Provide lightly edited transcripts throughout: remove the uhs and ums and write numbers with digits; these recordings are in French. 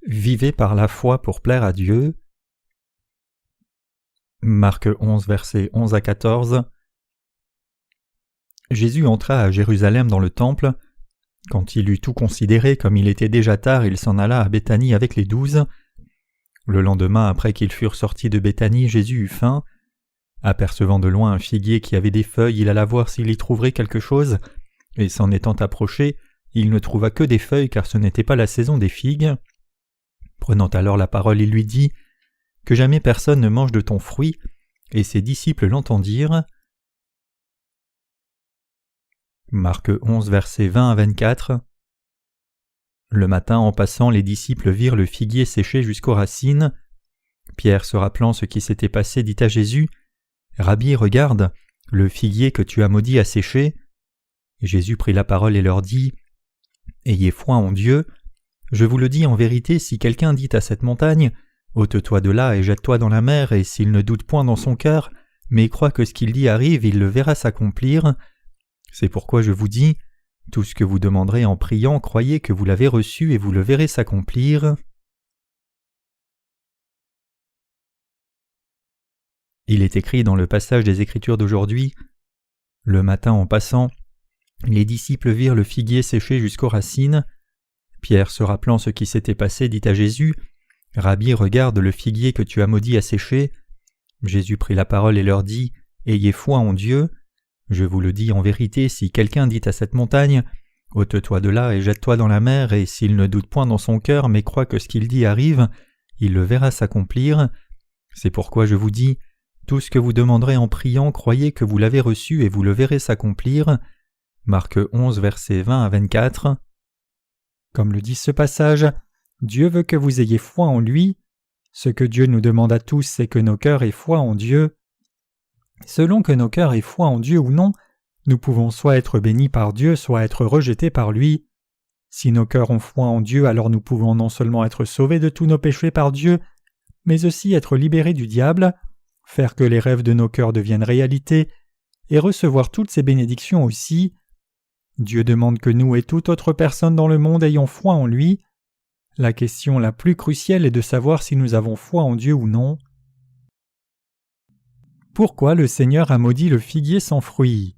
Vivez par la foi pour plaire à Dieu. Marc 11, versets 11 à 14. Jésus entra à Jérusalem dans le temple. Quand il eut tout considéré, comme il était déjà tard, il s'en alla à Béthanie avec les 12. Le lendemain, après qu'ils furent sortis de Béthanie, Jésus eut faim. Apercevant de loin un figuier qui avait des feuilles, il alla voir s'il y trouverait quelque chose, et s'en étant approché, il ne trouva que des feuilles car ce n'était pas la saison des figues. Prenant alors la parole, il lui dit « Que jamais personne ne mange de ton fruit », et ses disciples l'entendirent. Marc 11, versets 20 à 24. Le matin, en passant, les disciples virent le figuier séché jusqu'aux racines. Pierre, se rappelant ce qui s'était passé, dit à Jésus « Rabbi, regarde, le figuier que tu as maudit a séché. » Jésus prit la parole et leur dit « Ayez foi en Dieu. Je vous le dis en vérité, si quelqu'un dit à cette montagne « Ôte-toi de là et jette-toi dans la mer », et s'il ne doute point dans son cœur, mais croit que ce qu'il dit arrive, il le verra s'accomplir. C'est pourquoi je vous dis, tout ce que vous demanderez en priant, croyez que vous l'avez reçu et vous le verrez s'accomplir. Il est écrit dans le passage des Écritures d'aujourd'hui, « Le matin en passant, les disciples virent le figuier séché jusqu'aux racines. Pierre, se rappelant ce qui s'était passé, dit à Jésus, « Rabbi, regarde, le figuier que tu as maudit a séché. » Jésus prit la parole et leur dit, « Ayez foi en Dieu. Je vous le dis en vérité, si quelqu'un dit à cette montagne, « Ôte-toi de là et jette-toi dans la mer », et s'il ne doute point dans son cœur, mais croit que ce qu'il dit arrive, il le verra s'accomplir. C'est pourquoi je vous dis, tout ce que vous demanderez en priant, croyez que vous l'avez reçu et vous le verrez s'accomplir. » Marc 11, versets 20 à 24. Comme le dit ce passage, Dieu veut que vous ayez foi en lui. Ce que Dieu nous demande à tous, c'est que nos cœurs aient foi en Dieu. Selon que nos cœurs aient foi en Dieu ou non, nous pouvons soit être bénis par Dieu, soit être rejetés par lui. Si nos cœurs ont foi en Dieu, alors nous pouvons non seulement être sauvés de tous nos péchés par Dieu, mais aussi être libérés du diable, faire que les rêves de nos cœurs deviennent réalité, et recevoir toutes ces bénédictions aussi. Dieu demande que nous et toute autre personne dans le monde ayons foi en lui. La question la plus cruciale est de savoir si nous avons foi en Dieu ou non. Pourquoi le Seigneur a maudit le figuier sans fruits?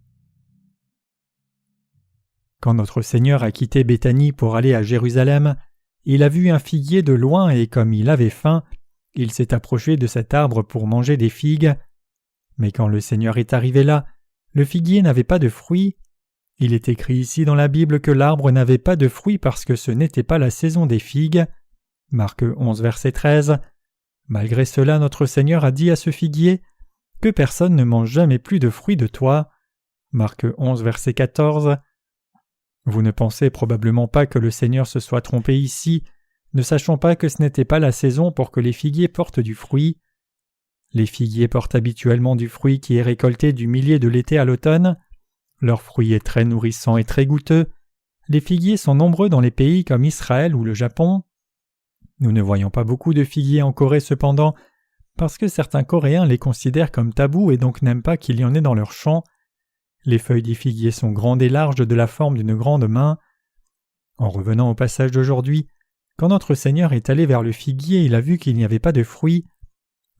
Quand notre Seigneur a quitté Béthanie pour aller à Jérusalem, il a vu un figuier de loin et comme il avait faim, il s'est approché de cet arbre pour manger des figues. Mais quand le Seigneur est arrivé là, le figuier n'avait pas de fruits. Il est écrit ici dans la Bible que l'arbre n'avait pas de fruits parce que ce n'était pas la saison des figues. Marc 11, verset 13. Malgré cela, notre Seigneur a dit à ce figuier « Que personne ne mange jamais plus de fruits de toi. » Marc 11, verset 14. Vous ne pensez probablement pas que le Seigneur se soit trompé ici, ne sachant pas que ce n'était pas la saison pour que les figuiers portent du fruit. Les figuiers portent habituellement du fruit qui est récolté du milieu de l'été à l'automne. Leur fruit est très nourrissant et très goûteux. Les figuiers sont nombreux dans les pays comme Israël ou le Japon. Nous ne voyons pas beaucoup de figuiers en Corée cependant, parce que certains Coréens les considèrent comme tabous et donc n'aiment pas qu'il y en ait dans leurs champs. Les feuilles des figuiers sont grandes et larges de la forme d'une grande main. En revenant au passage d'aujourd'hui, quand notre Seigneur est allé vers le figuier, il a vu qu'il n'y avait pas de fruits.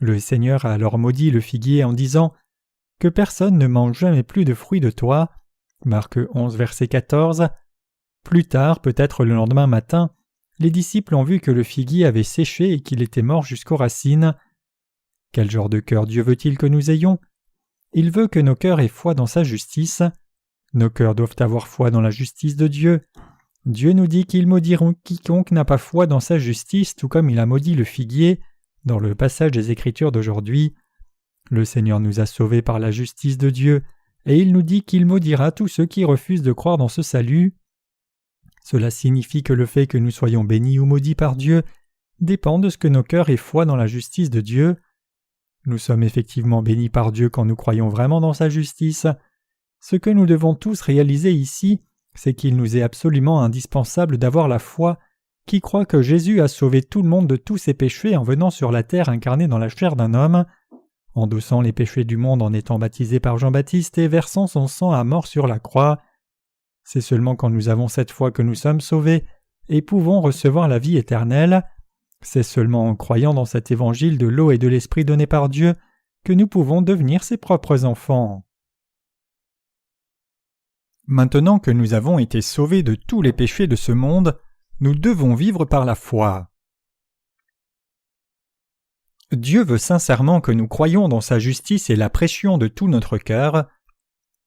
Le Seigneur a alors maudit le figuier en disant « Que personne ne mange jamais plus de fruits de toi. » Marc 11, verset 14. Plus tard, peut-être le lendemain matin, les disciples ont vu que le figuier avait séché et qu'il était mort jusqu'aux racines. Quel genre de cœur Dieu veut-il que nous ayons? Il veut que nos cœurs aient foi dans sa justice. Nos cœurs doivent avoir foi dans la justice de Dieu. Dieu nous dit qu'il maudira quiconque n'a pas foi dans sa justice, tout comme il a maudit le figuier, dans le passage des Écritures d'aujourd'hui. Le Seigneur nous a sauvés par la justice de Dieu, et il nous dit qu'il maudira tous ceux qui refusent de croire dans ce salut. Cela signifie que le fait que nous soyons bénis ou maudits par Dieu dépend de ce que nos cœurs aient foi dans la justice de Dieu. Nous sommes effectivement bénis par Dieu quand nous croyons vraiment dans sa justice. Ce que nous devons tous réaliser ici, c'est qu'il nous est absolument indispensable d'avoir la foi qui croit que Jésus a sauvé tout le monde de tous ses péchés en venant sur la terre incarné dans la chair d'un homme, endossant les péchés du monde en étant baptisé par Jean-Baptiste et versant son sang à mort sur la croix. C'est seulement quand nous avons cette foi que nous sommes sauvés et pouvons recevoir la vie éternelle. C'est seulement en croyant dans cet évangile de l'eau et de l'esprit donné par Dieu que nous pouvons devenir ses propres enfants. Maintenant que nous avons été sauvés de tous les péchés de ce monde, nous devons vivre par la foi. Dieu veut sincèrement que nous croyions dans sa justice et la prêchions de tout notre cœur.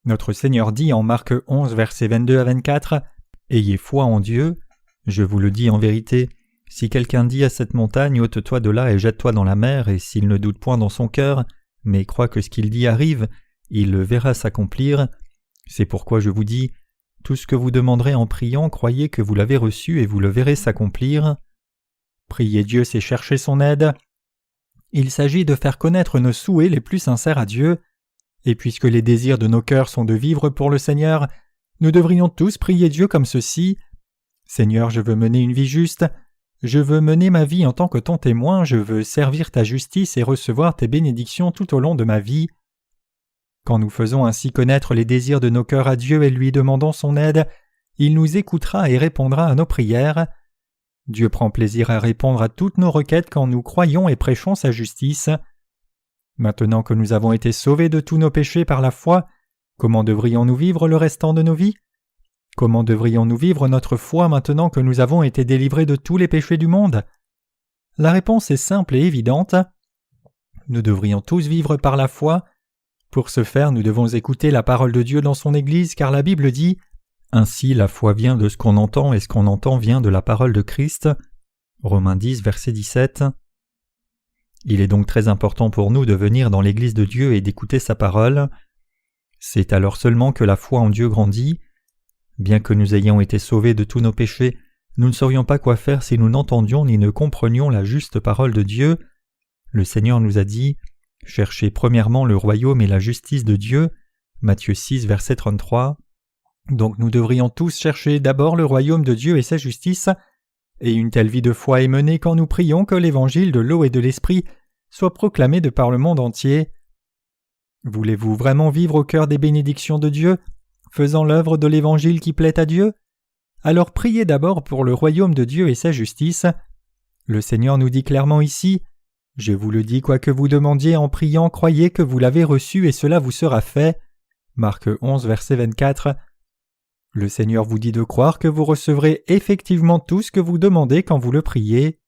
Notre Seigneur dit en Marc 11, versets 22 à 24, « Ayez foi en Dieu. Je vous le dis en vérité, si quelqu'un dit à cette montagne, ôte-toi de là et jette-toi dans la mer, et s'il ne doute point dans son cœur, mais croit que ce qu'il dit arrive, il le verra s'accomplir. C'est pourquoi je vous dis, tout ce que vous demanderez en priant, croyez que vous l'avez reçu et vous le verrez s'accomplir. » Prier Dieu, c'est chercher son aide. Il s'agit de faire connaître nos souhaits les plus sincères à Dieu, et puisque les désirs de nos cœurs sont de vivre pour le Seigneur, nous devrions tous prier Dieu comme ceci. « Seigneur, je veux mener une vie juste, je veux mener ma vie en tant que ton témoin, je veux servir ta justice et recevoir tes bénédictions tout au long de ma vie. » Quand nous faisons ainsi connaître les désirs de nos cœurs à Dieu et lui demandons son aide, il nous écoutera et répondra à nos prières. Dieu prend plaisir à répondre à toutes nos requêtes quand nous croyons et prêchons sa justice. Maintenant que nous avons été sauvés de tous nos péchés par la foi, comment devrions-nous vivre le restant de nos vies? Comment devrions-nous vivre notre foi maintenant que nous avons été délivrés de tous les péchés du monde? La réponse est simple et évidente. Nous devrions tous vivre par la foi. Pour ce faire, nous devons écouter la parole de Dieu dans son Église, car la Bible dit « Ainsi la foi vient de ce qu'on entend, et ce qu'on entend vient de la parole de Christ. » Romains 10, verset 17. Il est donc très important pour nous de venir dans l'Église de Dieu et d'écouter sa parole. C'est alors seulement que la foi en Dieu grandit. Bien que nous ayons été sauvés de tous nos péchés, nous ne saurions pas quoi faire si nous n'entendions ni ne comprenions la juste parole de Dieu. Le Seigneur nous a dit « Cherchez premièrement le royaume et la justice de Dieu » Matthieu 6, verset 33. Donc nous devrions tous chercher d'abord le royaume de Dieu et sa justice, et une telle vie de foi est menée quand nous prions que l'évangile de l'eau et de l'esprit soit proclamé de par le monde entier. Voulez-vous vraiment vivre au cœur des bénédictions de Dieu, faisant l'œuvre de l'évangile qui plaît à Dieu? Alors priez d'abord pour le royaume de Dieu et sa justice. Le Seigneur nous dit clairement ici, « Je vous le dis, quoi que vous demandiez en priant, croyez que vous l'avez reçu et cela vous sera fait. » Marc 11, verset 24. Le Seigneur vous dit de croire que vous recevrez effectivement tout ce que vous demandez quand vous le priez.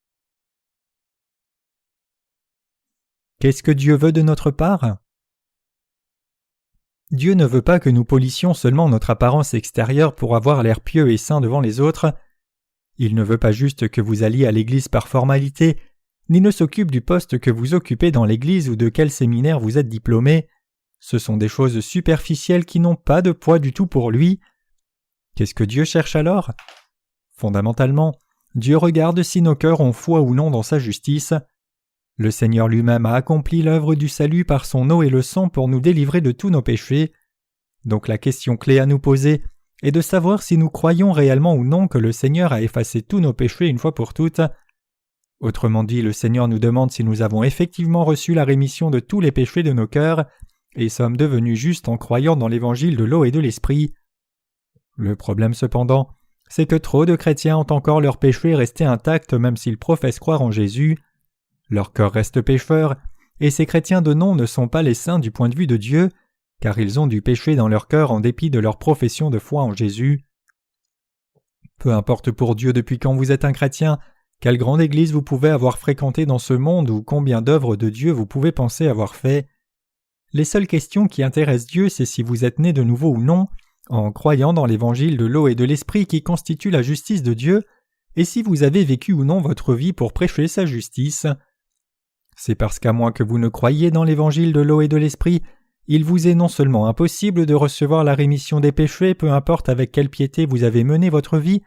Qu'est-ce que Dieu veut de notre part? Dieu ne veut pas que nous polissions seulement notre apparence extérieure pour avoir l'air pieux et saint devant les autres. Il ne veut pas juste que vous alliez à l'église par formalité, ni ne s'occupe du poste que vous occupez dans l'église ou de quel séminaire vous êtes diplômé. Ce sont des choses superficielles qui n'ont pas de poids du tout pour lui. Qu'est-ce que Dieu cherche alors? Fondamentalement, Dieu regarde si nos cœurs ont foi ou non dans sa justice. Le Seigneur lui-même a accompli l'œuvre du salut par son eau et le sang pour nous délivrer de tous nos péchés. Donc la question clé à nous poser est de savoir si nous croyons réellement ou non que le Seigneur a effacé tous nos péchés une fois pour toutes. Autrement dit, le Seigneur nous demande si nous avons effectivement reçu la rémission de tous les péchés de nos cœurs et sommes devenus justes en croyant dans l'évangile de l'eau et de l'esprit. Le problème cependant, c'est que trop de chrétiens ont encore leurs péchés restés intacts même s'ils professent croire en Jésus. Leur cœur reste pécheur, et ces chrétiens de nom ne sont pas les saints du point de vue de Dieu, car ils ont du péché dans leur cœur en dépit de leur profession de foi en Jésus. Peu importe pour Dieu depuis quand vous êtes un chrétien, quelle grande église vous pouvez avoir fréquentée dans ce monde ou combien d'œuvres de Dieu vous pouvez penser avoir fait. Les seules questions qui intéressent Dieu, c'est si vous êtes né de nouveau ou non, en croyant dans l'évangile de l'eau et de l'esprit qui constitue la justice de Dieu, et si vous avez vécu ou non votre vie pour prêcher sa justice. C'est parce qu'à moins que vous ne croyiez dans l'évangile de l'eau et de l'esprit, il vous est non seulement impossible de recevoir la rémission des péchés, peu importe avec quelle piété vous avez mené votre vie,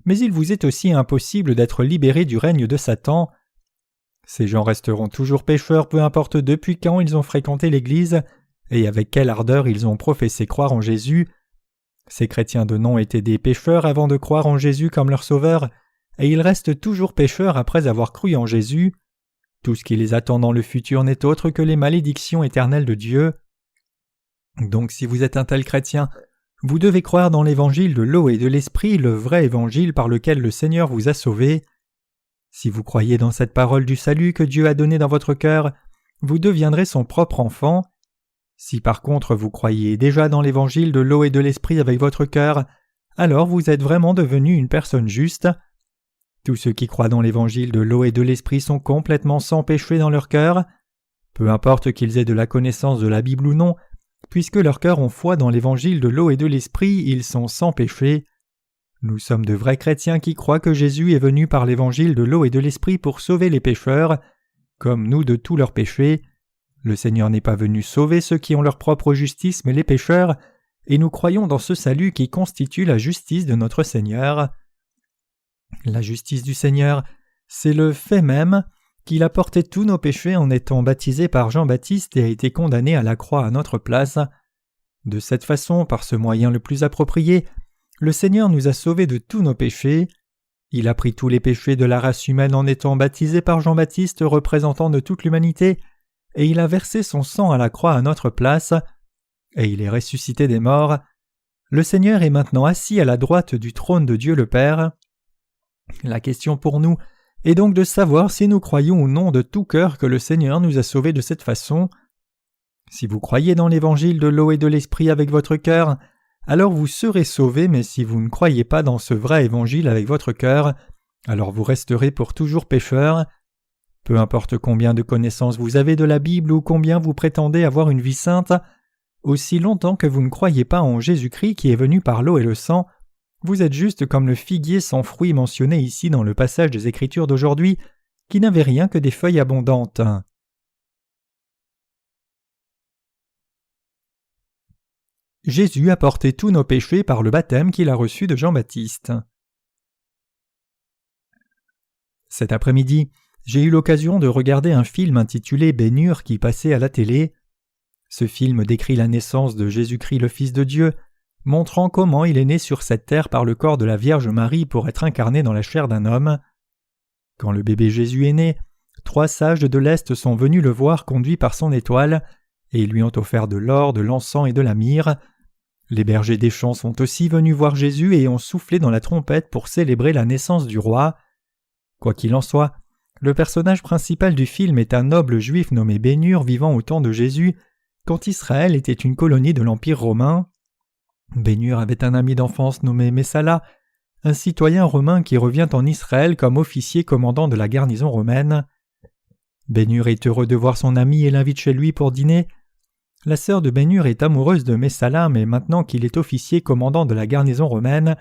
mais il vous est aussi impossible d'être libéré du règne de Satan. Ces gens resteront toujours pécheurs, peu importe depuis quand ils ont fréquenté l'Église et avec quelle ardeur ils ont professé croire en Jésus. Ces chrétiens de nom étaient des pécheurs avant de croire en Jésus comme leur sauveur, et ils restent toujours pécheurs après avoir cru en Jésus. Tout ce qui les attend dans le futur n'est autre que les malédictions éternelles de Dieu. Donc si vous êtes un tel chrétien, vous devez croire dans l'évangile de l'eau et de l'esprit, le vrai évangile par lequel le Seigneur vous a sauvé. Si vous croyez dans cette parole du salut que Dieu a donnée dans votre cœur, vous deviendrez son propre enfant. Si par contre vous croyez déjà dans l'évangile de l'eau et de l'esprit avec votre cœur, alors vous êtes vraiment devenu une personne juste. Tous ceux qui croient dans l'évangile de l'eau et de l'esprit sont complètement sans péché dans leur cœur. Peu importe qu'ils aient de la connaissance de la Bible ou non, puisque leurs cœurs ont foi dans l'évangile de l'eau et de l'esprit, ils sont sans péché. Nous sommes de vrais chrétiens qui croient que Jésus est venu par l'évangile de l'eau et de l'esprit pour sauver les pécheurs, comme nous de tous leurs péchés. Le Seigneur n'est pas venu sauver ceux qui ont leur propre justice, mais les pécheurs, et nous croyons dans ce salut qui constitue la justice de notre Seigneur. La justice du Seigneur, c'est le fait même qu'il a porté tous nos péchés en étant baptisé par Jean-Baptiste et a été condamné à la croix à notre place. De cette façon, par ce moyen le plus approprié, le Seigneur nous a sauvés de tous nos péchés. Il a pris tous les péchés de la race humaine en étant baptisé par Jean-Baptiste, représentant de toute l'humanité, et il a versé son sang à la croix à notre place, et il est ressuscité des morts. Le Seigneur est maintenant assis à la droite du trône de Dieu le Père. La question pour nous est donc de savoir si nous croyons ou non de tout cœur que le Seigneur nous a sauvés de cette façon. Si vous croyez dans l'évangile de l'eau et de l'esprit avec votre cœur, alors vous serez sauvés, mais si vous ne croyez pas dans ce vrai évangile avec votre cœur, alors vous resterez pour toujours pécheurs. Peu importe combien de connaissances vous avez de la Bible ou combien vous prétendez avoir une vie sainte, aussi longtemps que vous ne croyez pas en Jésus-Christ qui est venu par l'eau et le sang, vous êtes juste comme le figuier sans fruits mentionné ici dans le passage des Écritures d'aujourd'hui, qui n'avait rien que des feuilles abondantes. Jésus a porté tous nos péchés par le baptême qu'il a reçu de Jean-Baptiste. Cet après-midi, j'ai eu l'occasion de regarder un film intitulé Ben-Hur qui passait à la télé. Ce film décrit la naissance de Jésus-Christ le Fils de Dieu, montrant comment il est né sur cette terre par le corps de la Vierge Marie pour être incarné dans la chair d'un homme. Quand le bébé Jésus est né, 3 sages de l'Est sont venus le voir conduit par son étoile, et ils lui ont offert de l'or, de l'encens et de la myrrhe. Les bergers des champs sont aussi venus voir Jésus et ont soufflé dans la trompette pour célébrer la naissance du roi. Quoi qu'il en soit, le personnage principal du film est un noble juif nommé Ben-Hur vivant au temps de Jésus, quand Israël était une colonie de l'Empire romain. Ben-Hur avait un ami d'enfance nommé Messala, un citoyen romain qui revient en Israël comme officier commandant de la garnison romaine. Ben-Hur est heureux de voir son ami et l'invite chez lui pour dîner. La sœur de Ben-Hur est amoureuse de Messala, mais maintenant qu'il est officier commandant de la garnison romaine,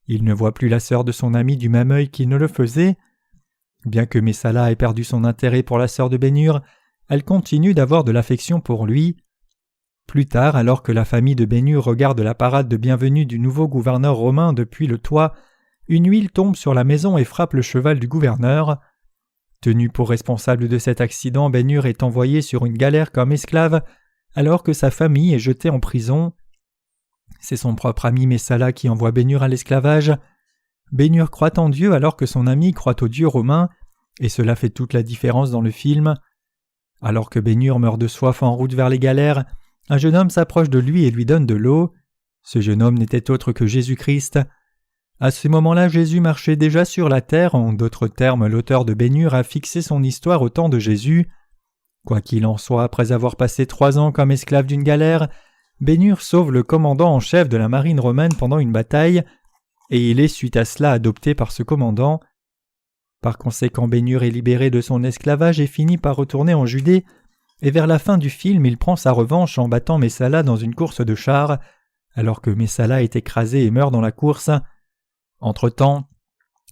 il ne voit plus la sœur de son ami du même œil qu'il ne le faisait. Bien que Messala ait perdu son intérêt pour la sœur de Ben-Hur, elle continue d'avoir de l'affection pour lui. Plus tard, alors que la famille de Ben-Hur regarde la parade de bienvenue du nouveau gouverneur romain depuis le toit, une huile tombe sur la maison et frappe le cheval du gouverneur. Tenu pour responsable de cet accident, Ben-Hur est envoyé sur une galère comme esclave, alors que sa famille est jetée en prison. C'est son propre ami Messala qui envoie Ben-Hur à l'esclavage. Ben-Hur croit en Dieu alors que son ami croit au Dieu romain, et cela fait toute la différence dans le film. Alors que Ben-Hur meurt de soif en route vers les galères, un jeune homme s'approche de lui et lui donne de l'eau. Ce jeune homme n'était autre que Jésus-Christ. À ce moment-là, Jésus marchait déjà sur la terre, en d'autres termes, l'auteur de Ben-Hur a fixé son histoire au temps de Jésus. Quoi qu'il en soit, après avoir passé 3 ans comme esclave d'une galère, Ben-Hur sauve le commandant en chef de la marine romaine pendant une bataille, et il est suite à cela adopté par ce commandant. Par conséquent, Ben-Hur est libéré de son esclavage et finit par retourner en Judée, et vers la fin du film, il prend sa revanche en battant Messala dans une course de chars, alors que Messala est écrasé et meurt dans la course. Entre-temps,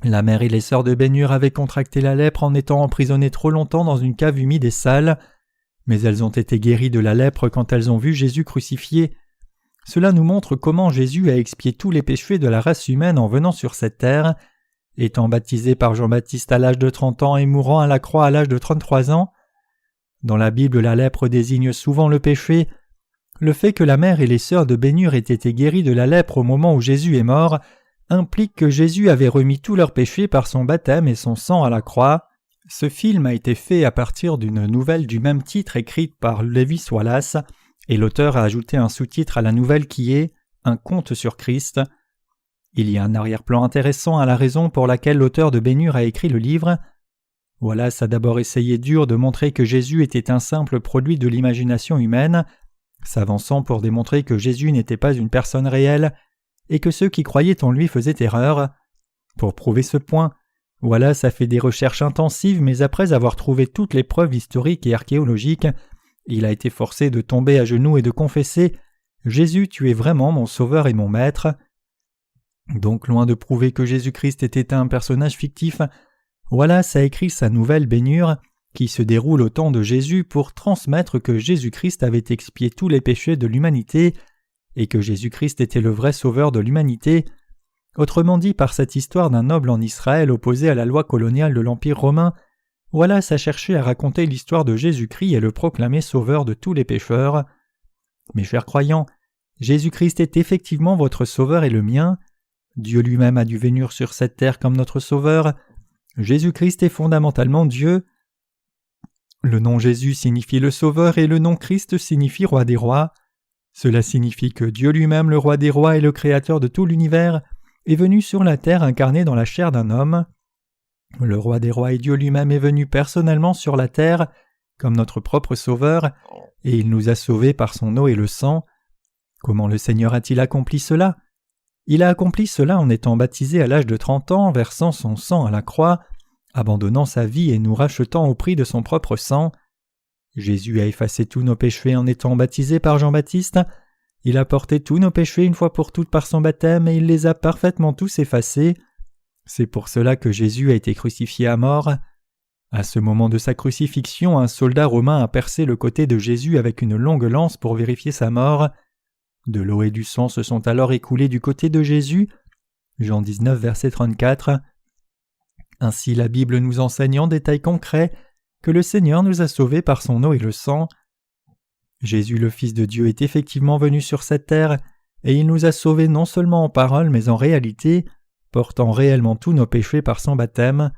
la mère et les sœurs de Ben-Hur avaient contracté la lèpre en étant emprisonnées trop longtemps dans une cave humide et sale, mais elles ont été guéries de la lèpre quand elles ont vu Jésus crucifié. Cela nous montre comment Jésus a expié tous les péchés de la race humaine en venant sur cette terre, étant baptisé par Jean-Baptiste à l'âge de 30 ans et mourant à la croix à l'âge de 33 ans. Dans la Bible, la lèpre désigne souvent le péché. Le fait que la mère et les sœurs de Ben-Hur aient été guéries de la lèpre au moment où Jésus est mort implique que Jésus avait remis tous leurs péchés par son baptême et son sang à la croix. Ce film a été fait à partir d'une nouvelle du même titre écrite par Lévi Wallace, et l'auteur a ajouté un sous-titre à la nouvelle qui est « Un conte sur Christ ». Il y a un arrière-plan intéressant à la raison pour laquelle l'auteur de Ben-Hur a écrit le livre. Wallace a d'abord essayé dur de montrer que Jésus était un simple produit de l'imagination humaine, s'avançant pour démontrer que Jésus n'était pas une personne réelle et que ceux qui croyaient en lui faisaient erreur. Pour prouver ce point, Wallace a fait des recherches intensives, mais après avoir trouvé toutes les preuves historiques et archéologiques, il a été forcé de tomber à genoux et de confesser « Jésus, tu es vraiment mon sauveur et mon maître ». Donc loin de prouver que Jésus-Christ était un personnage fictif, Wallace a écrit sa nouvelle Bénure, qui se déroule au temps de Jésus pour transmettre que Jésus-Christ avait expié tous les péchés de l'humanité et que Jésus-Christ était le vrai sauveur de l'humanité. Autrement dit, par cette histoire d'un noble en Israël opposé à la loi coloniale de l'Empire romain, Wallace a cherché à raconter l'histoire de Jésus-Christ et le proclamer sauveur de tous les pécheurs. Mes chers croyants, Jésus-Christ est effectivement votre sauveur et le mien. Dieu lui-même a dû venir sur cette terre comme notre sauveur. Jésus-Christ est fondamentalement Dieu. Le nom Jésus signifie le Sauveur et le nom Christ signifie Roi des rois. Cela signifie que Dieu lui-même, le Roi des rois et le Créateur de tout l'univers, est venu sur la terre incarné dans la chair d'un homme. Le Roi des rois et Dieu lui-même est venu personnellement sur la terre comme notre propre Sauveur, et il nous a sauvés par son eau et le sang. Comment le Seigneur a-t-il accompli cela ? Il a accompli cela en étant baptisé à l'âge de 30 ans, versant son sang à la croix, abandonnant sa vie et nous rachetant au prix de son propre sang. Jésus a effacé tous nos péchés en étant baptisé par Jean-Baptiste. Il a porté tous nos péchés une fois pour toutes par son baptême et il les a parfaitement tous effacés. C'est pour cela que Jésus a été crucifié à mort. À ce moment de sa crucifixion, un soldat romain a percé le côté de Jésus avec une longue lance pour vérifier sa mort. De l'eau et du sang se sont alors écoulés du côté de Jésus. Jean 19, verset 34. Ainsi la Bible nous enseigne en détail concret que le Seigneur nous a sauvés par son eau et le sang. Jésus le Fils de Dieu est effectivement venu sur cette terre et il nous a sauvés non seulement en parole mais en réalité, portant réellement tous nos péchés par son baptême.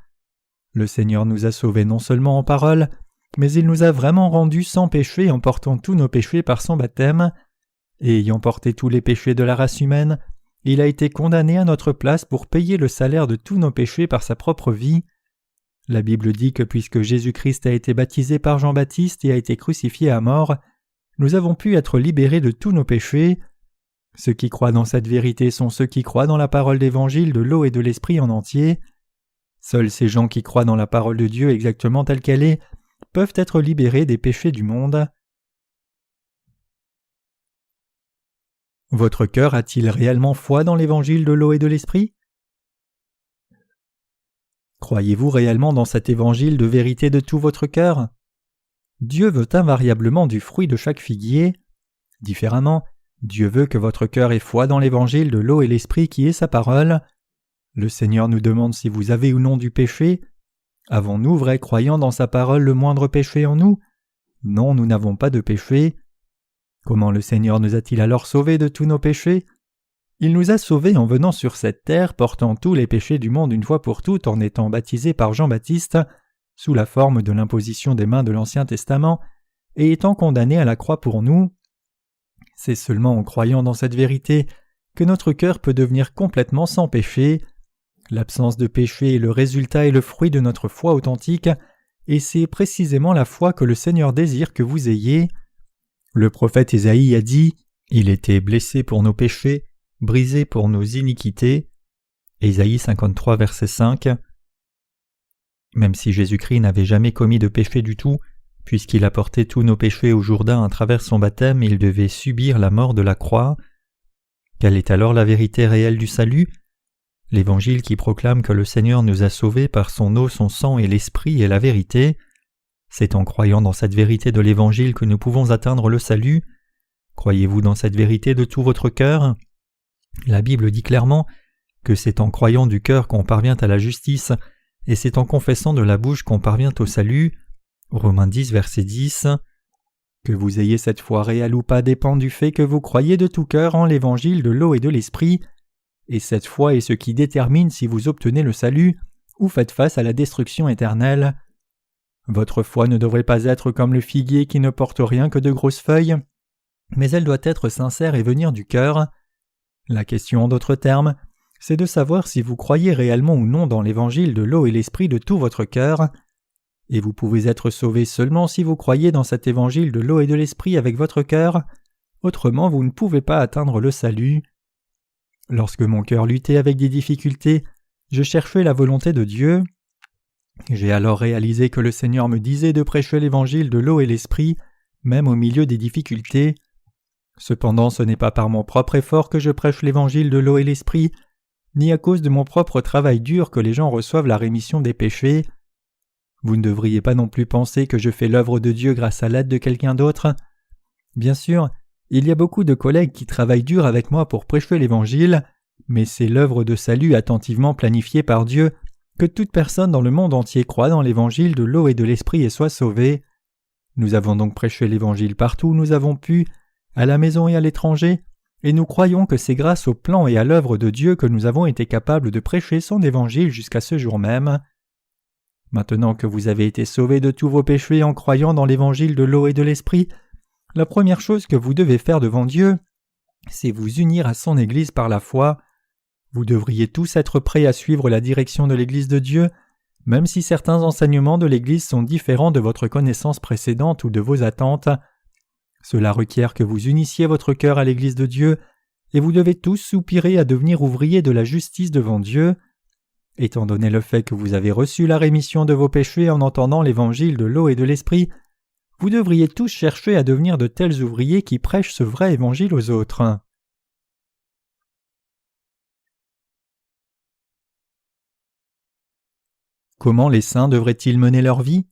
Le Seigneur nous a sauvés non seulement en parole, mais il nous a vraiment rendus sans péché en portant tous nos péchés par son baptême. Et ayant porté tous les péchés de la race humaine, il a été condamné à notre place pour payer le salaire de tous nos péchés par sa propre vie. La Bible dit que puisque Jésus-Christ a été baptisé par Jean-Baptiste et a été crucifié à mort, nous avons pu être libérés de tous nos péchés. Ceux qui croient dans cette vérité sont ceux qui croient dans la parole d'évangile de l'eau et de l'esprit en entier. Seuls ces gens qui croient dans la parole de Dieu exactement telle qu'elle est peuvent être libérés des péchés du monde. Votre cœur a-t-il réellement foi dans l'évangile de l'eau et de l'esprit ? Croyez-vous réellement dans cet évangile de vérité de tout votre cœur ? Dieu veut invariablement du fruit de chaque figuier. Différemment, Dieu veut que votre cœur ait foi dans l'évangile de l'eau et l'esprit qui est sa parole. Le Seigneur nous demande si vous avez ou non du péché. Avons-nous, vrais croyants dans sa parole, le moindre péché en nous ? Non, nous n'avons pas de péché. Comment le Seigneur nous a-t-il alors sauvés de tous nos péchés ? Il nous a sauvés en venant sur cette terre, portant tous les péchés du monde une fois pour toutes en étant baptisé par Jean-Baptiste, sous la forme de l'imposition des mains de l'Ancien Testament, et étant condamné à la croix pour nous. C'est seulement en croyant dans cette vérité que notre cœur peut devenir complètement sans péché. L'absence de péché est le résultat et le fruit de notre foi authentique, et c'est précisément la foi que le Seigneur désire que vous ayez. Le prophète Ésaïe a dit « Il était blessé pour nos péchés, brisé pour nos iniquités » Ésaïe 53, verset 5. Même si Jésus-Christ n'avait jamais commis de péché du tout, puisqu'il a porté tous nos péchés au Jourdain à travers son baptême, il devait subir la mort de la croix. Quelle est alors la vérité réelle du salut ? L'Évangile qui proclame que le Seigneur nous a sauvés par son eau, son sang et l'Esprit est la vérité. C'est en croyant dans cette vérité de l'Évangile que nous pouvons atteindre le salut. Croyez-vous dans cette vérité de tout votre cœur ? La Bible dit clairement que c'est en croyant du cœur qu'on parvient à la justice, et c'est en confessant de la bouche qu'on parvient au salut. Romains 10, verset 10. Que vous ayez cette foi réelle ou pas dépend du fait que vous croyez de tout cœur en l'Évangile de l'eau et de l'Esprit, et cette foi est ce qui détermine si vous obtenez le salut ou faites face à la destruction éternelle. Votre foi ne devrait pas être comme le figuier qui ne porte rien que de grosses feuilles, mais elle doit être sincère et venir du cœur. La question en d'autres termes, c'est de savoir si vous croyez réellement ou non dans l'évangile de l'eau et l'esprit de tout votre cœur. et vous pouvez être sauvés seulement si vous croyez dans cet évangile de l'eau et de l'esprit avec votre cœur, autrement vous ne pouvez pas atteindre le salut. Lorsque mon cœur luttait avec des difficultés, je cherchais la volonté de Dieu. J'ai alors réalisé que le Seigneur me disait de prêcher l'évangile de l'eau et l'esprit, même au milieu des difficultés. Cependant, ce n'est pas par mon propre effort que je prêche l'évangile de l'eau et l'esprit, ni à cause de mon propre travail dur que les gens reçoivent la rémission des péchés. Vous ne devriez pas non plus penser que je fais l'œuvre de Dieu grâce à l'aide de quelqu'un d'autre. Bien sûr, il y a beaucoup de collègues qui travaillent dur avec moi pour prêcher l'évangile, mais c'est l'œuvre de salut attentivement planifiée par Dieu que toute personne dans le monde entier croit dans l'évangile de l'eau et de l'esprit et soit sauvée. Nous avons donc prêché l'évangile partout où nous avons pu, à la maison et à l'étranger, et nous croyons que c'est grâce au plan et à l'œuvre de Dieu que nous avons été capables de prêcher son évangile jusqu'à ce jour même. Maintenant que vous avez été sauvés de tous vos péchés en croyant dans l'évangile de l'eau et de l'esprit, la première chose que vous devez faire devant Dieu, c'est vous unir à son Église par la foi. Vous devriez tous être prêts à suivre la direction de l'Église de Dieu, même si certains enseignements de l'Église sont différents de votre connaissance précédente ou de vos attentes. Cela requiert que vous unissiez votre cœur à l'Église de Dieu, et vous devez tous soupirer à devenir ouvriers de la justice devant Dieu. Étant donné le fait que vous avez reçu la rémission de vos péchés en entendant l'évangile de l'eau et de l'esprit, vous devriez tous chercher à devenir de tels ouvriers qui prêchent ce vrai évangile aux autres. Comment les saints devraient-ils mener leur vie?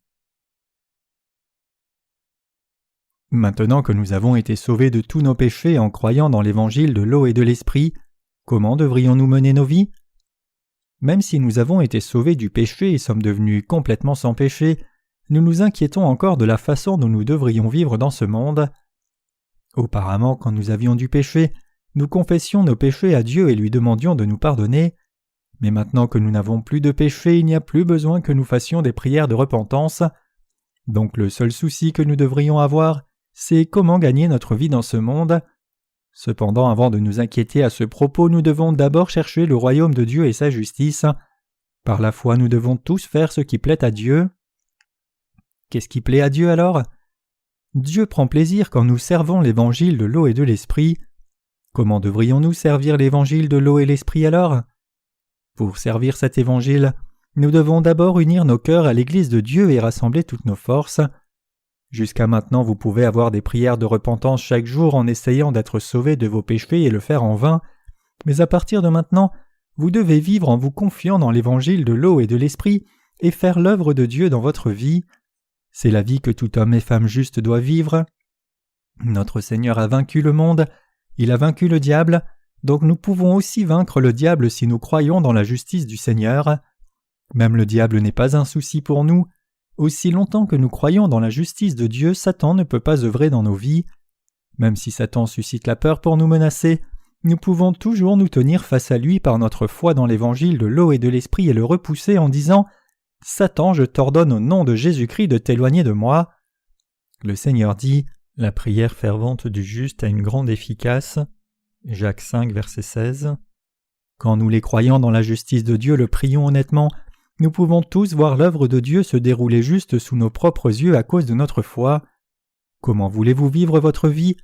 Maintenant que nous avons été sauvés de tous nos péchés en croyant dans l'évangile de l'eau et de l'esprit, comment devrions-nous mener nos vies? Même si nous avons été sauvés du péché et sommes devenus complètement sans péché, nous nous inquiétons encore de la façon dont nous devrions vivre dans ce monde. Auparavant, quand nous avions du péché, nous confessions nos péchés à Dieu et lui demandions de nous pardonner. Mais maintenant que nous n'avons plus de péché, il n'y a plus besoin que nous fassions des prières de repentance. Donc le seul souci que nous devrions avoir, c'est comment gagner notre vie dans ce monde. Cependant, avant de nous inquiéter à ce propos, nous devons d'abord chercher le royaume de Dieu et sa justice. Par la foi, nous devons tous faire ce qui plaît à Dieu. Qu'est-ce qui plaît à Dieu alors? Dieu prend plaisir quand nous servons l'évangile de l'eau et de l'esprit. Comment devrions-nous servir l'évangile de l'eau et l'esprit alors? Pour servir cet évangile, nous devons d'abord unir nos cœurs à l'Église de Dieu et rassembler toutes nos forces. Jusqu'à maintenant, vous pouvez avoir des prières de repentance chaque jour en essayant d'être sauvés de vos péchés et le faire en vain, mais à partir de maintenant, vous devez vivre en vous confiant dans l'évangile de l'eau et de l'esprit et faire l'œuvre de Dieu dans votre vie. C'est la vie que tout homme et femme juste doit vivre. Notre Seigneur a vaincu le monde, il a vaincu le diable, donc nous pouvons aussi vaincre le diable si nous croyons dans la justice du Seigneur. Même le diable n'est pas un souci pour nous. Aussi longtemps que nous croyons dans la justice de Dieu, Satan ne peut pas œuvrer dans nos vies. Même si Satan suscite la peur pour nous menacer, nous pouvons toujours nous tenir face à lui par notre foi dans l'évangile de l'eau et de l'esprit et le repousser en disant « Satan, je t'ordonne au nom de Jésus-Christ de t'éloigner de moi. » Le Seigneur dit « La prière fervente du juste a une grande efficace. » Jacques 5, verset 16. Quand nous les croyants dans la justice de Dieu le prions honnêtement, nous pouvons tous voir l'œuvre de Dieu se dérouler juste sous nos propres yeux à cause de notre foi. Comment voulez-vous vivre votre vie?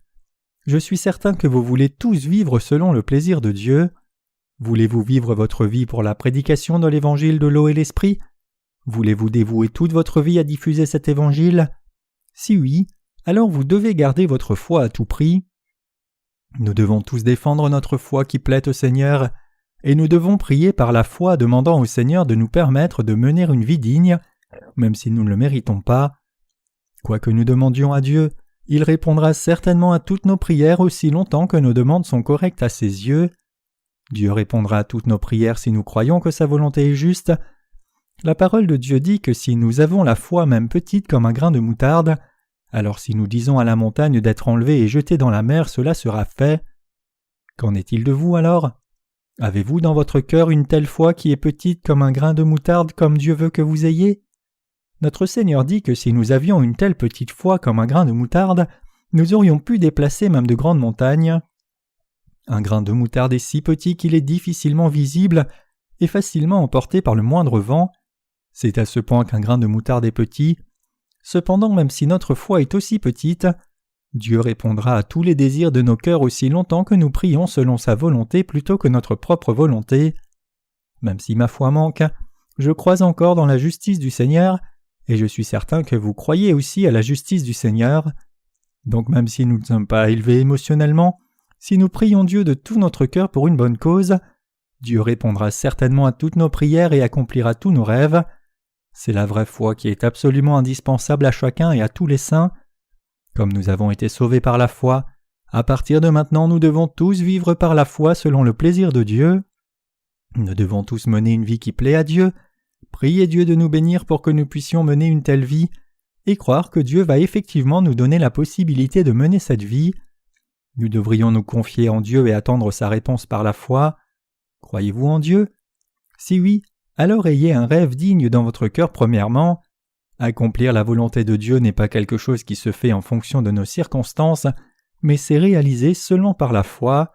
Je suis certain que vous voulez tous vivre selon le plaisir de Dieu. Voulez-vous vivre votre vie pour la prédication de l'évangile de l'eau et l'esprit? Voulez-vous dévouer toute votre vie à diffuser cet évangile? Si oui, alors vous devez garder votre foi à tout prix. Nous devons tous défendre notre foi qui plaît au Seigneur, et nous devons prier par la foi demandant au Seigneur de nous permettre de mener une vie digne, même si nous ne le méritons pas. Quoi que nous demandions à Dieu, il répondra certainement à toutes nos prières aussi longtemps que nos demandes sont correctes à ses yeux. Dieu répondra à toutes nos prières si nous croyons que sa volonté est juste. La parole de Dieu dit que si nous avons la foi même petite comme un grain de moutarde, alors si nous disons à la montagne d'être enlevée et jetée dans la mer, cela sera fait. Qu'en est-il de vous alors? Avez-vous dans votre cœur une telle foi qui est petite comme un grain de moutarde comme Dieu veut que vous ayez? Notre Seigneur dit que si nous avions une telle petite foi comme un grain de moutarde, nous aurions pu déplacer même de grandes montagnes. Un grain de moutarde est si petit qu'il est difficilement visible et facilement emporté par le moindre vent. C'est à ce point qu'un grain de moutarde est petit. Cependant, même si notre foi est aussi petite, Dieu répondra à tous les désirs de nos cœurs aussi longtemps que nous prions selon sa volonté plutôt que notre propre volonté. Même si ma foi manque, je crois encore dans la justice du Seigneur, et je suis certain que vous croyez aussi à la justice du Seigneur. Donc même si nous ne sommes pas élevés émotionnellement, si nous prions Dieu de tout notre cœur pour une bonne cause, Dieu répondra certainement à toutes nos prières et accomplira tous nos rêves. C'est la vraie foi qui est absolument indispensable à chacun et à tous les saints. Comme nous avons été sauvés par la foi, à partir de maintenant nous devons tous vivre par la foi selon le plaisir de Dieu. Nous devons tous mener une vie qui plaît à Dieu, prier Dieu de nous bénir pour que nous puissions mener une telle vie, et croire que Dieu va effectivement nous donner la possibilité de mener cette vie. Nous devrions nous confier en Dieu et attendre sa réponse par la foi. Croyez-vous en Dieu? Si oui, alors ayez un rêve digne dans votre cœur premièrement. Accomplir la volonté de Dieu n'est pas quelque chose qui se fait en fonction de nos circonstances, mais c'est réalisé seulement par la foi.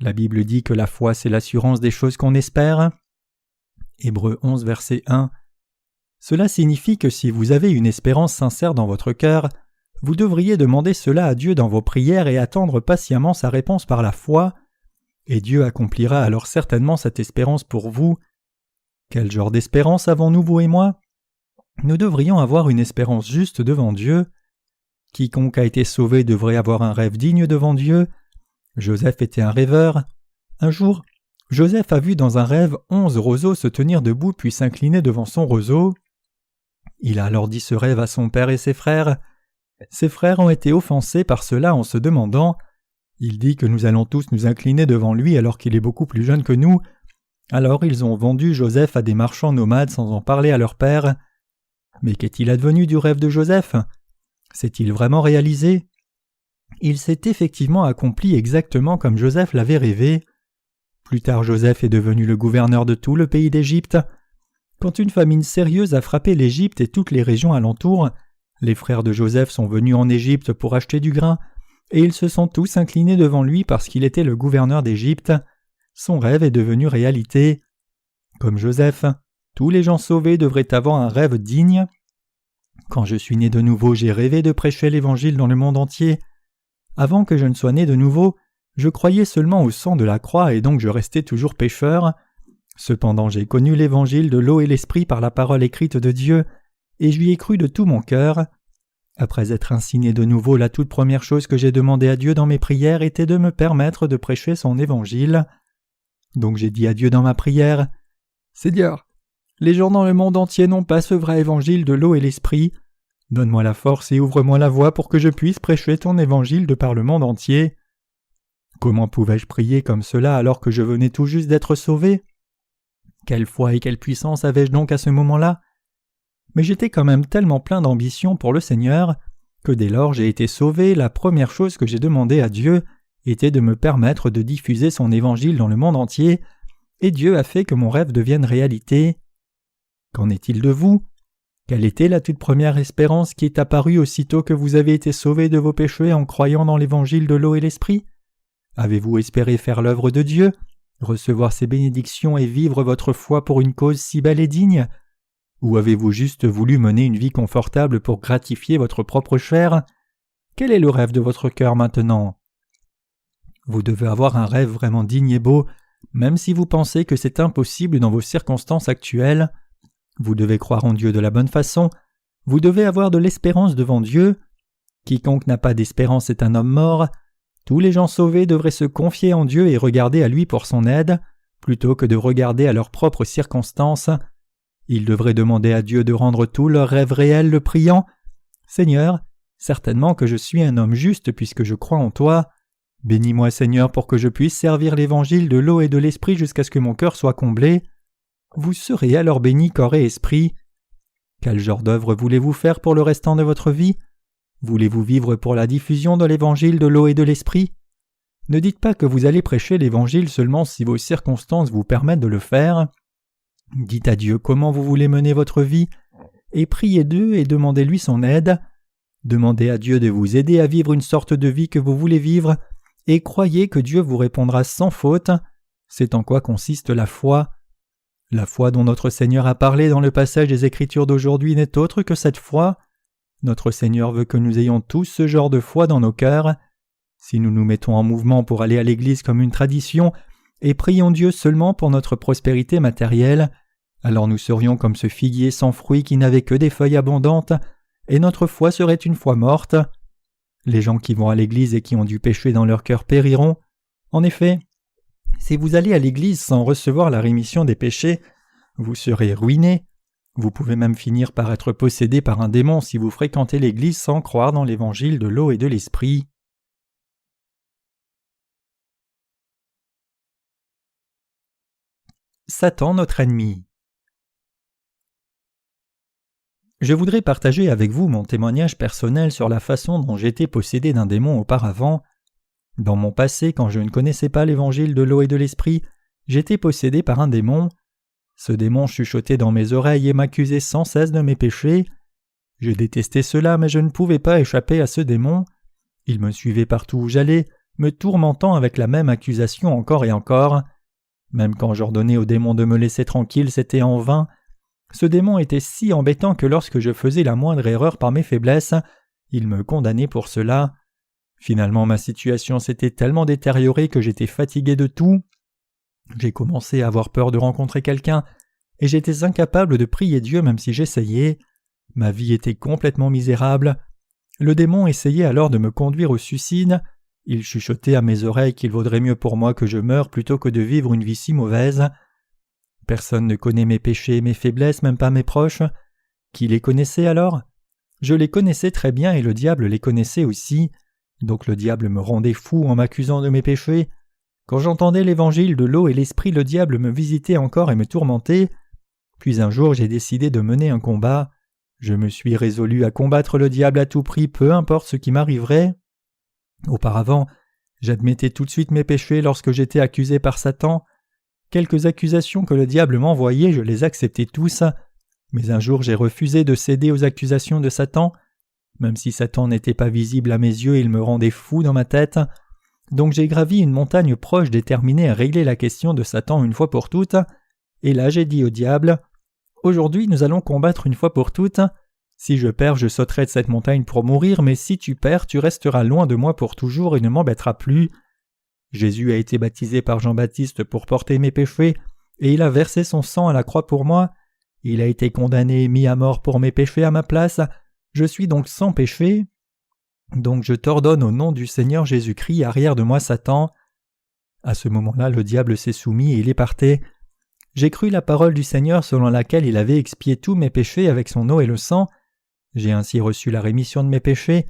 La Bible dit que la foi c'est l'assurance des choses qu'on espère. Hébreux 11 verset 1. Cela signifie que si vous avez une espérance sincère dans votre cœur, vous devriez demander cela à Dieu dans vos prières et attendre patiemment sa réponse par la foi, et Dieu accomplira alors certainement cette espérance pour vous. Quel genre d'espérance avons-nous, vous et moi? Nous devrions avoir une espérance juste devant Dieu. Quiconque a été sauvé devrait avoir un rêve digne devant Dieu. Joseph était un rêveur. Un jour, Joseph a vu dans un rêve 11 roseaux se tenir debout puis s'incliner devant son roseau. Il a alors dit ce rêve à son père et ses frères. Ses frères ont été offensés par cela en se demandant « Il dit que nous allons tous nous incliner devant lui alors qu'il est beaucoup plus jeune que nous. » Alors ils ont vendu Joseph à des marchands nomades sans en parler à leur père. Mais qu'est-il advenu du rêve de Joseph? S'est-il vraiment réalisé? Il s'est effectivement accompli exactement comme Joseph l'avait rêvé. Plus tard, Joseph est devenu le gouverneur de tout le pays d'Égypte. Quand une famine sérieuse a frappé l'Égypte et toutes les régions alentours, les frères de Joseph sont venus en Égypte pour acheter du grain, et ils se sont tous inclinés devant lui parce qu'il était le gouverneur d'Égypte. Son rêve est devenu réalité. Comme Joseph, tous les gens sauvés devraient avoir un rêve digne. Quand je suis né de nouveau, j'ai rêvé de prêcher l'Évangile dans le monde entier. Avant que je ne sois né de nouveau, je croyais seulement au sang de la croix et donc je restais toujours pécheur. Cependant, j'ai connu l'Évangile de l'eau et l'Esprit par la parole écrite de Dieu, et je lui ai cru de tout mon cœur. Après être ainsi né de nouveau, la toute première chose que j'ai demandé à Dieu dans mes prières était de me permettre de prêcher son Évangile. Donc j'ai dit à Dieu dans ma prière, « Seigneur, les gens dans le monde entier n'ont pas ce vrai évangile de l'eau et l'esprit. Donne-moi la force et ouvre-moi la voie pour que je puisse prêcher ton évangile de par le monde entier. » Comment pouvais-je prier comme cela alors que je venais tout juste d'être sauvé? Quelle foi et quelle puissance avais-je donc à ce moment-là? Mais j'étais quand même tellement plein d'ambition pour le Seigneur que dès lors j'ai été sauvé, la première chose que j'ai demandé à Dieu était de me permettre de diffuser son évangile dans le monde entier, et Dieu a fait que mon rêve devienne réalité. Qu'en est-il de vous? Quelle était la toute première espérance qui est apparue aussitôt que vous avez été sauvés de vos péchés en croyant dans l'évangile de l'eau et l'esprit? Avez-vous espéré faire l'œuvre de Dieu, recevoir ses bénédictions et vivre votre foi pour une cause si belle et digne? Ou avez-vous juste voulu mener une vie confortable pour gratifier votre propre chair? Quel est le rêve de votre cœur maintenant? Vous devez avoir un rêve vraiment digne et beau, même si vous pensez que c'est impossible dans vos circonstances actuelles. Vous devez croire en Dieu de la bonne façon. Vous devez avoir de l'espérance devant Dieu. Quiconque n'a pas d'espérance est un homme mort. Tous les gens sauvés devraient se confier en Dieu et regarder à lui pour son aide, plutôt que de regarder à leurs propres circonstances. Ils devraient demander à Dieu de rendre tous leurs rêves réels le priant. « Seigneur, certainement que je suis un homme juste puisque je crois en toi. Bénis-moi, Seigneur, pour que je puisse servir l'évangile de l'eau et de l'esprit jusqu'à ce que mon cœur soit comblé. » Vous serez alors bénis corps et esprit. Quel genre d'œuvre voulez-vous faire pour le restant de votre vie? Voulez-vous vivre pour la diffusion de l'évangile de l'eau et de l'esprit? Ne dites pas que vous allez prêcher l'évangile seulement si vos circonstances vous permettent de le faire. Dites à Dieu comment vous voulez mener votre vie, et priez Dieu et demandez-lui son aide. Demandez à Dieu de vous aider à vivre une sorte de vie que vous voulez vivre, et croyez que Dieu vous répondra sans faute. C'est en quoi consiste la foi. La foi dont notre Seigneur a parlé dans le passage des Écritures d'aujourd'hui n'est autre que cette foi. Notre Seigneur veut que nous ayons tous ce genre de foi dans nos cœurs. Si nous nous mettons en mouvement pour aller à l'église comme une tradition et prions Dieu seulement pour notre prospérité matérielle, alors nous serions comme ce figuier sans fruits qui n'avait que des feuilles abondantes, et notre foi serait une foi morte. Les gens qui vont à l'église et qui ont du péché dans leur cœur périront. En effet, si vous allez à l'église sans recevoir la rémission des péchés, vous serez ruinés. Vous pouvez même finir par être possédé par un démon si vous fréquentez l'église sans croire dans l'évangile de l'eau et de l'esprit. Satan, notre ennemi. Je voudrais partager avec vous mon témoignage personnel sur la façon dont j'étais possédé d'un démon auparavant. Dans mon passé, quand je ne connaissais pas l'évangile de l'eau et de l'esprit, j'étais possédé par un démon. Ce démon chuchotait dans mes oreilles et m'accusait sans cesse de mes péchés. Je détestais cela, mais je ne pouvais pas échapper à ce démon. Il me suivait partout où j'allais, me tourmentant avec la même accusation encore et encore. Même quand j'ordonnais au démon de me laisser tranquille, c'était en vain. Ce démon était si embêtant que lorsque je faisais la moindre erreur par mes faiblesses, il me condamnait pour cela. Finalement, ma situation s'était tellement détériorée que j'étais fatigué de tout. J'ai commencé à avoir peur de rencontrer quelqu'un, et j'étais incapable de prier Dieu même si j'essayais. Ma vie était complètement misérable. Le démon essayait alors de me conduire au suicide. Il chuchotait à mes oreilles qu'il vaudrait mieux pour moi que je meure plutôt que de vivre une vie si mauvaise. Personne ne connaît mes péchés et mes faiblesses, même pas mes proches. Qui les connaissait alors ? Je les connaissais très bien et le diable les connaissait aussi. Donc le diable me rendait fou en m'accusant de mes péchés. Quand j'entendais l'évangile de l'eau et l'esprit, le diable me visitait encore et me tourmentait. Puis un jour j'ai décidé de mener un combat. Je me suis résolu à combattre le diable à tout prix, peu importe ce qui m'arriverait. Auparavant, j'admettais tout de suite mes péchés lorsque j'étais accusé par Satan. Quelques accusations que le diable m'envoyait, je les acceptais tous. Mais un jour j'ai refusé de céder aux accusations de Satan. Même si Satan n'était pas visible à mes yeux, il me rendait fou dans ma tête. Donc j'ai gravi une montagne proche déterminée à régler la question de Satan une fois pour toutes. Et là j'ai dit au diable, « Aujourd'hui nous allons combattre une fois pour toutes. Si je perds, je sauterai de cette montagne pour mourir, mais si tu perds, tu resteras loin de moi pour toujours et ne m'embêteras plus. » Jésus a été baptisé par Jean-Baptiste pour porter mes péchés, et il a versé son sang à la croix pour moi. Il a été condamné et mis à mort pour mes péchés à ma place. Je suis donc sans péché. Donc je t'ordonne au nom du Seigneur Jésus-Christ, arrière de moi Satan. À ce moment-là, le diable s'est soumis et il est parti. J'ai cru la parole du Seigneur selon laquelle il avait expié tous mes péchés avec son eau et le sang. J'ai ainsi reçu la rémission de mes péchés.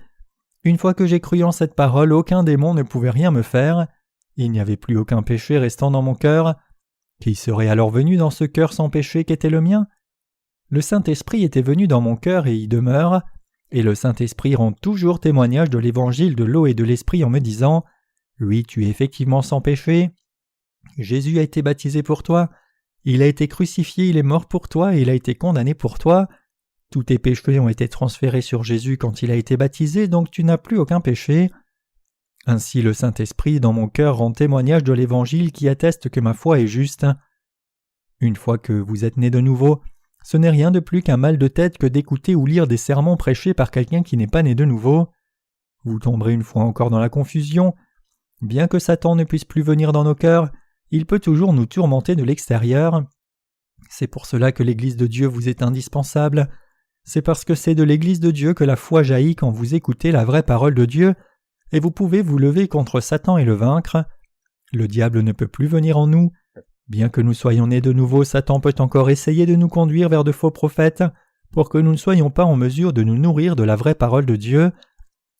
Une fois que j'ai cru en cette parole, aucun démon ne pouvait rien me faire. Il n'y avait plus aucun péché restant dans mon cœur. Qui serait alors venu dans ce cœur sans péché qu'était le mien ? Le Saint-Esprit était venu dans mon cœur et y demeure. Et le Saint-Esprit rend toujours témoignage de l'évangile de l'eau et de l'esprit en me disant « Oui, tu es effectivement sans péché. Jésus a été baptisé pour toi. Il a été crucifié, il est mort pour toi et il a été condamné pour toi. Tous tes péchés ont été transférés sur Jésus quand il a été baptisé, donc tu n'as plus aucun péché. » Ainsi le Saint-Esprit dans mon cœur rend témoignage de l'Évangile qui atteste que ma foi est juste. Une fois que vous êtes né de nouveau, ce n'est rien de plus qu'un mal de tête que d'écouter ou lire des sermons prêchés par quelqu'un qui n'est pas né de nouveau. Vous tomberez une fois encore dans la confusion. Bien que Satan ne puisse plus venir dans nos cœurs, il peut toujours nous tourmenter de l'extérieur. C'est pour cela que l'Église de Dieu vous est indispensable. C'est parce que c'est de l'Église de Dieu que la foi jaillit quand vous écoutez la vraie parole de Dieu, et vous pouvez vous lever contre Satan et le vaincre. Le diable ne peut plus venir en nous. Bien que nous soyons nés de nouveau, Satan peut encore essayer de nous conduire vers de faux prophètes pour que nous ne soyons pas en mesure de nous nourrir de la vraie parole de Dieu.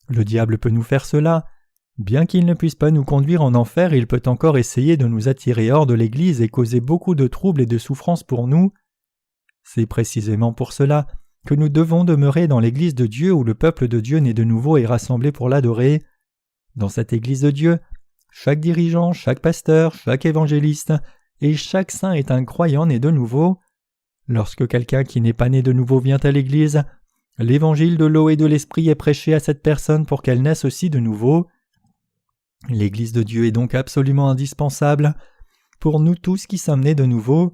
Le diable peut nous faire cela. Bien qu'il ne puisse pas nous conduire en enfer, il peut encore essayer de nous attirer hors de l'Église et causer beaucoup de troubles et de souffrances pour nous. C'est précisément pour cela que nous devons demeurer dans l'Église de Dieu où le peuple de Dieu né de nouveau est rassemblé pour l'adorer. Dans cette Église de Dieu, chaque dirigeant, chaque pasteur, chaque évangéliste et chaque saint est un croyant né de nouveau. Lorsque quelqu'un qui n'est pas né de nouveau vient à l'Église, l'évangile de l'eau et de l'esprit est prêché à cette personne pour qu'elle naisse aussi de nouveau. L'Église de Dieu est donc absolument indispensable pour nous tous qui sommes nés de nouveau.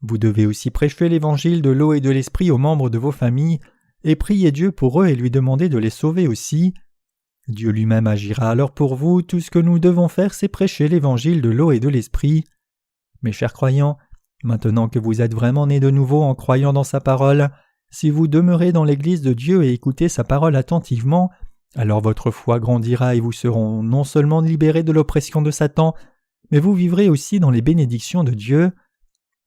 Vous devez aussi prêcher l'évangile de l'eau et de l'esprit aux membres de vos familles, et prier Dieu pour eux et lui demander de les sauver aussi. Dieu lui-même agira alors pour vous. Tout ce que nous devons faire, c'est prêcher l'évangile de l'eau et de l'esprit. Mes chers croyants, maintenant que vous êtes vraiment nés de nouveau en croyant dans sa parole, si vous demeurez dans l'Église de Dieu et écoutez sa parole attentivement, alors votre foi grandira et vous serez non seulement libérés de l'oppression de Satan, mais vous vivrez aussi dans les bénédictions de Dieu.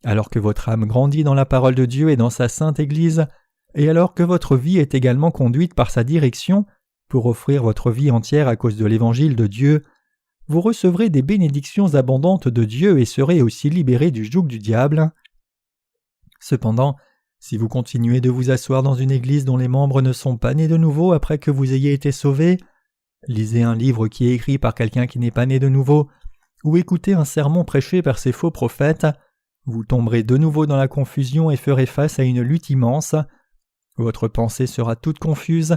Alors que votre âme grandit dans la parole de Dieu et dans sa sainte Église, et alors que votre vie est également conduite par sa direction, pour offrir votre vie entière à cause de l'Évangile de Dieu, vous recevrez des bénédictions abondantes de Dieu et serez aussi libérés du joug du diable. Cependant, si vous continuez de vous asseoir dans une église dont les membres ne sont pas nés de nouveau après que vous ayez été sauvés, lisez un livre qui est écrit par quelqu'un qui n'est pas né de nouveau, ou écoutez un sermon prêché par ces faux prophètes, vous tomberez de nouveau dans la confusion et ferez face à une lutte immense. Votre pensée sera toute confuse,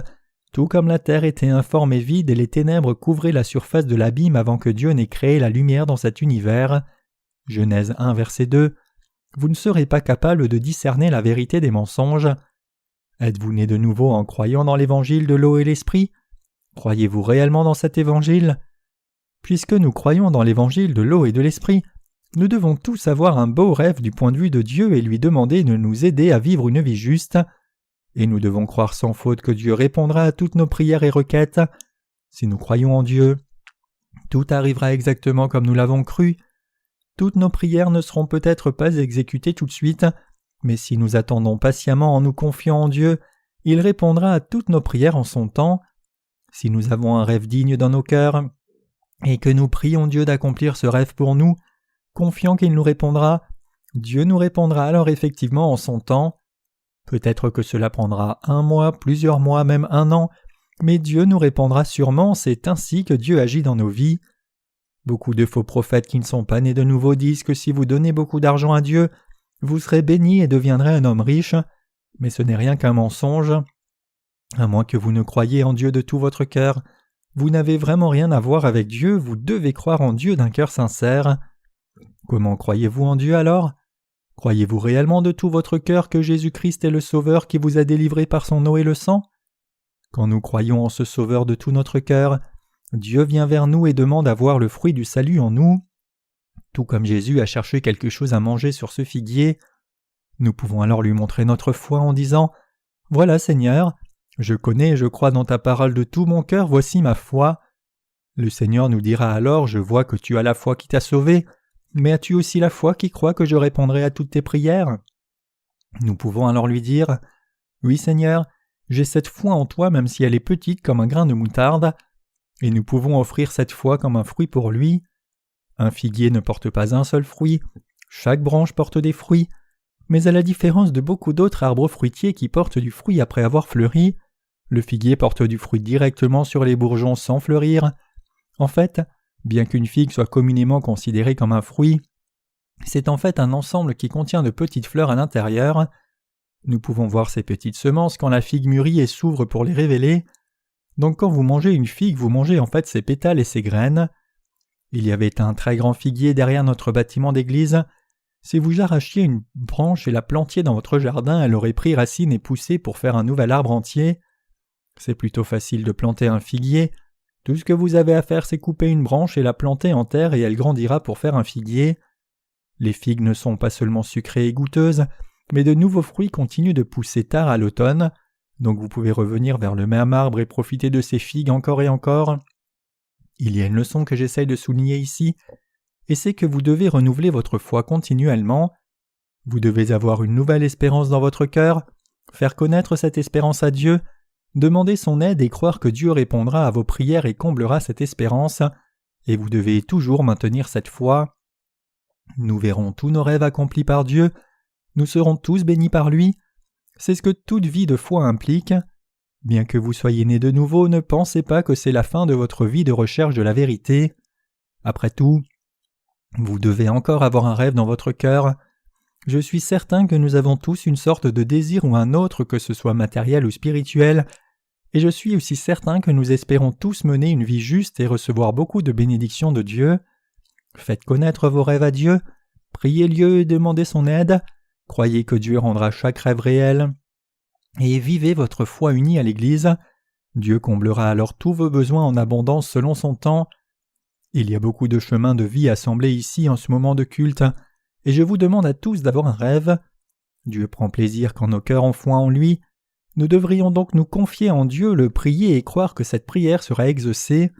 tout comme la terre était informe et vide et les ténèbres couvraient la surface de l'abîme avant que Dieu n'ait créé la lumière dans cet univers. Genèse 1, verset 2. Vous ne serez pas capable de discerner la vérité des mensonges. Êtes-vous né de nouveau en croyant dans l'évangile de l'eau et l'esprit? Croyez-vous réellement dans cet évangile? Puisque nous croyons dans l'évangile de l'eau et de l'esprit, nous devons tous avoir un beau rêve du point de vue de Dieu et lui demander de nous aider à vivre une vie juste. Et nous devons croire sans faute que Dieu répondra à toutes nos prières et requêtes. Si nous croyons en Dieu, tout arrivera exactement comme nous l'avons cru. Toutes nos prières ne seront peut-être pas exécutées tout de suite, mais si nous attendons patiemment en nous confiant en Dieu, il répondra à toutes nos prières en son temps. Si nous avons un rêve digne dans nos cœurs, et que nous prions Dieu d'accomplir ce rêve pour nous, confiant qu'il nous répondra, Dieu nous répondra alors effectivement en son temps. Peut-être que cela prendra 1 mois, plusieurs mois, même 1 an, mais Dieu nous répondra sûrement, c'est ainsi que Dieu agit dans nos vies. Beaucoup de faux prophètes qui ne sont pas nés de nouveau disent que si vous donnez beaucoup d'argent à Dieu, vous serez béni et deviendrez un homme riche, mais ce n'est rien qu'un mensonge. À moins que vous ne croyiez en Dieu de tout votre cœur, vous n'avez vraiment rien à voir avec Dieu, vous devez croire en Dieu d'un cœur sincère. Comment croyez-vous en Dieu alors? Croyez-vous réellement de tout votre cœur que Jésus-Christ est le Sauveur qui vous a délivré par son eau et le sang? Quand nous croyons en ce Sauveur de tout notre cœur, Dieu vient vers nous et demande à voir le fruit du salut en nous. Tout comme Jésus a cherché quelque chose à manger sur ce figuier, nous pouvons alors lui montrer notre foi en disant « Voilà Seigneur, je connais et je crois dans ta parole de tout mon cœur, voici ma foi. » Le Seigneur nous dira alors « Je vois que tu as la foi qui t'a sauvé, mais as-tu aussi la foi qui croit que je répondrai à toutes tes prières ?» Nous pouvons alors lui dire « Oui Seigneur, j'ai cette foi en toi même si elle est petite comme un grain de moutarde. » Et nous pouvons offrir cette foi comme un fruit pour lui. Un figuier ne porte pas un seul fruit, chaque branche porte des fruits, mais à la différence de beaucoup d'autres arbres fruitiers qui portent du fruit après avoir fleuri, le figuier porte du fruit directement sur les bourgeons sans fleurir. En fait, bien qu'une figue soit communément considérée comme un fruit, c'est en fait un ensemble qui contient de petites fleurs à l'intérieur. Nous pouvons voir ces petites semences quand la figue mûrit et s'ouvre pour les révéler. Donc quand vous mangez une figue, vous mangez en fait ses pétales et ses graines. Il y avait un très grand figuier derrière notre bâtiment d'église. Si vous arrachiez une branche et la plantiez dans votre jardin, elle aurait pris racine et poussé pour faire un nouvel arbre entier. C'est plutôt facile de planter un figuier. Tout ce que vous avez à faire, c'est couper une branche et la planter en terre et elle grandira pour faire un figuier. Les figues ne sont pas seulement sucrées et goûteuses, mais de nouveaux fruits continuent de pousser tard à l'automne. Donc vous pouvez revenir vers le même arbre et profiter de ces figues encore et encore. Il y a une leçon que j'essaye de souligner ici, et c'est que vous devez renouveler votre foi continuellement. Vous devez avoir une nouvelle espérance dans votre cœur, faire connaître cette espérance à Dieu, demander son aide et croire que Dieu répondra à vos prières et comblera cette espérance, et vous devez toujours maintenir cette foi. Nous verrons tous nos rêves accomplis par Dieu, nous serons tous bénis par lui. C'est ce que toute vie de foi implique. Bien que vous soyez né de nouveau, ne pensez pas que c'est la fin de votre vie de recherche de la vérité. Après tout, vous devez encore avoir un rêve dans votre cœur. Je suis certain que nous avons tous une sorte de désir ou un autre, que ce soit matériel ou spirituel, et je suis aussi certain que nous espérons tous mener une vie juste et recevoir beaucoup de bénédictions de Dieu. Faites connaître vos rêves à Dieu, priez Dieu et demandez son aide. Croyez que Dieu rendra chaque rêve réel et vivez votre foi unie à l'Église. Dieu comblera alors tous vos besoins en abondance selon son temps. Il y a beaucoup de chemins de vie assemblés ici en ce moment de culte, et je vous demande à tous d'avoir un rêve. Dieu prend plaisir quand nos cœurs ont foi en lui. Nous devrions donc nous confier en Dieu, le prier et croire que cette prière sera exaucée.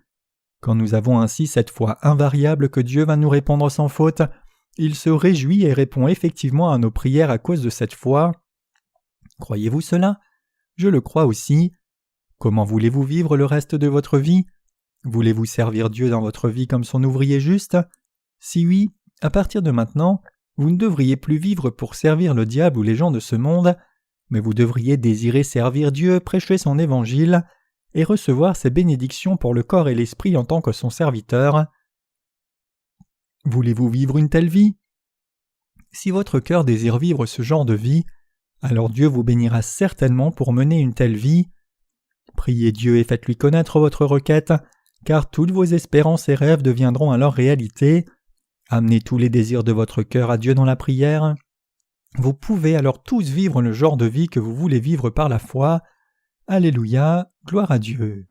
Quand nous avons ainsi cette foi invariable que Dieu va nous répondre sans faute, il se réjouit et répond effectivement à nos prières à cause de cette foi. Croyez-vous cela? Je le crois aussi. Comment voulez-vous vivre le reste de votre vie? Voulez-vous servir Dieu dans votre vie comme son ouvrier juste? Si oui, à partir de maintenant, vous ne devriez plus vivre pour servir le diable ou les gens de ce monde, mais vous devriez désirer servir Dieu, prêcher son évangile et recevoir ses bénédictions pour le corps et l'esprit en tant que son serviteur. Voulez-vous vivre une telle vie? Si votre cœur désire vivre ce genre de vie, alors Dieu vous bénira certainement pour mener une telle vie. Priez Dieu et faites-lui connaître votre requête, car toutes vos espérances et rêves deviendront alors réalité. Amenez tous les désirs de votre cœur à Dieu dans la prière. Vous pouvez alors tous vivre le genre de vie que vous voulez vivre par la foi. Alléluia, gloire à Dieu.